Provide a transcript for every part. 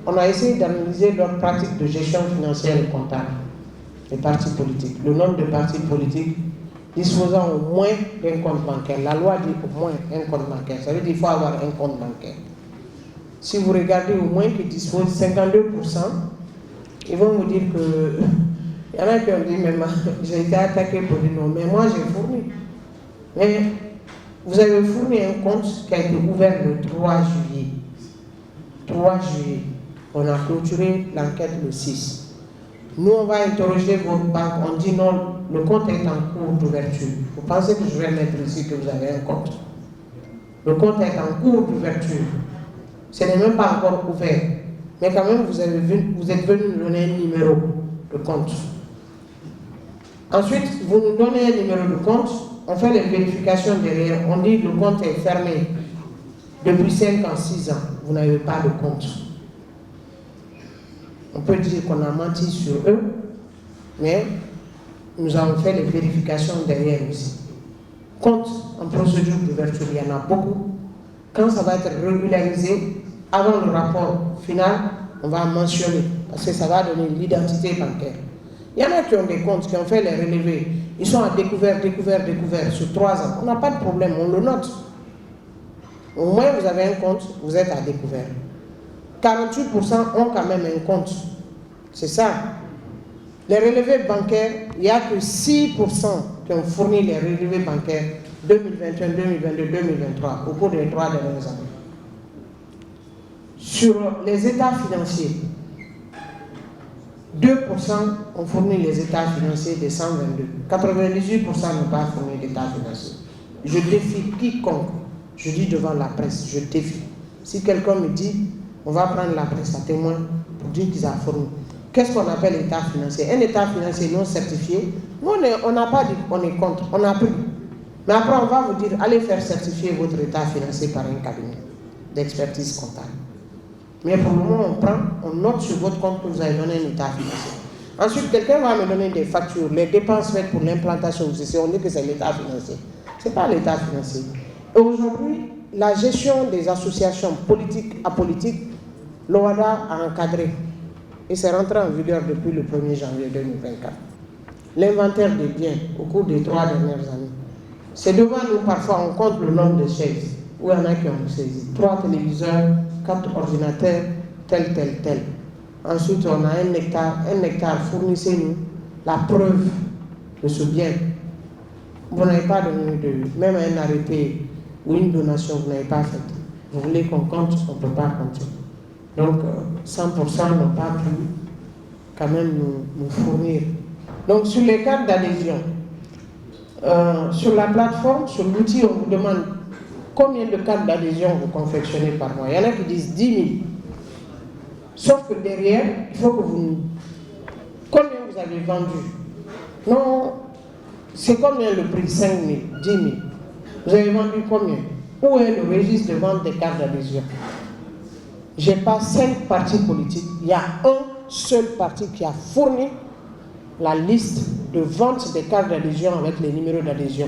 on a essayé d'analyser leurs pratiques de gestion financière et comptable des partis politiques. Le nombre de partis politiques disposant au moins d'un compte bancaire. La loi dit au moins un compte bancaire. Ça veut dire qu'il faut avoir un compte bancaire. Si vous regardez au moins qu'ils disposent 52%, ils vont vous dire que... Il y en a qui ont dit, mais j'ai été attaqué pour dire non, mais moi j'ai fourni. Mais vous avez fourni un compte qui a été ouvert le 3 juillet. 3 juillet. On a clôturé l'enquête le 6. Nous, on va interroger votre banque. On dit non, le compte est en cours d'ouverture. Vous pensez que je vais mettre ici que vous avez un compte? Le compte est en cours d'ouverture. Ce n'est même pas encore ouvert. Mais quand même, vous êtes venu nous donner un numéro de compte. Ensuite, vous nous donnez un numéro de compte. On fait les vérifications derrière. On dit que le compte est fermé depuis 5 ans, 6 ans. Vous n'avez pas de compte. On peut dire qu'on a menti sur eux, mais nous avons fait les vérifications derrière aussi. Compte en procédure d'ouverture, il y en a beaucoup. Quand ça va être régularisé, avant le rapport final, on va mentionner, parce que ça va donner l'identité bancaire. Il y en a qui ont des comptes, qui ont fait les relevés. Ils sont à découvert sur 3 ans. On n'a pas de problème, on le note. Au moins, vous avez un compte, vous êtes à découvert. 48% ont quand même un compte. C'est ça. Les relevés bancaires, il n'y a que 6% qui ont fourni les relevés bancaires 2021, 2022, 2023, au cours des 3 dernières années. Sur les états financiers, 2% ont fourni les états financiers des 122. 98% n'ont pas fourni d'états financiers. Je défie quiconque, je dis devant la presse, je défie. Si quelqu'un me dit, on va prendre la presse à témoin pour dire qu'ils ont fourni. Qu'est-ce qu'on appelle état financier? Un état financier non certifié, nous on n'a pas dit qu'on est contre, on a pris. Mais après on va vous dire, allez faire certifier votre état financier par un cabinet d'expertise comptable. Mais pour le moment, on prend, on note sur votre compte que vous avez donné un état financier. Ensuite, quelqu'un va me donner des factures, les dépenses faites pour l'implantation, on dit que c'est l'état financier. Ce n'est pas l'état financier. Et aujourd'hui, la gestion des associations politiques, apolitiques, l'OADA a encadré. Et c'est rentré en vigueur depuis le 1er janvier 2024. L'inventaire des biens au cours des 3 dernières années. C'est devant nous, parfois, on compte le nombre de chaises, où il y en a qui ont saisi 3 téléviseurs, 4 ordinateurs, tel. Ensuite, on a un hectare, fournissez-nous la preuve de ce bien. Vous n'avez pas donné même un arrêté ou une donation, vous n'avez pas fait. Vous voulez qu'on compte, on ne peut pas compter. Donc, 100% n'ont pas pu quand même nous fournir. Donc, sur les cartes d'adhésion, sur la plateforme, sur l'outil, on vous demande combien de cartes d'adhésion vous confectionnez par mois. Il y en a qui disent 10 000. Sauf que derrière, il faut que vous... Combien vous avez vendu? Non, c'est combien le prix? 5 000, 10 000. Vous avez vendu combien? Où est le registre de vente des cartes d'adhésion? Je n'ai pas 5 partis politiques. Il y a un seul parti qui a fourni la liste de vente des cartes d'adhésion avec les numéros d'adhésion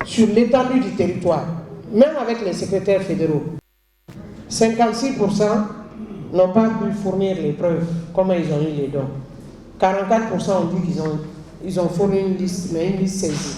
sur l'étendue du territoire, même avec les secrétaires fédéraux. 56% n'ont pas pu fournir les preuves, comment ils ont eu les dons. 44% ont dit qu'ils ont fourni une liste, mais une liste saisie.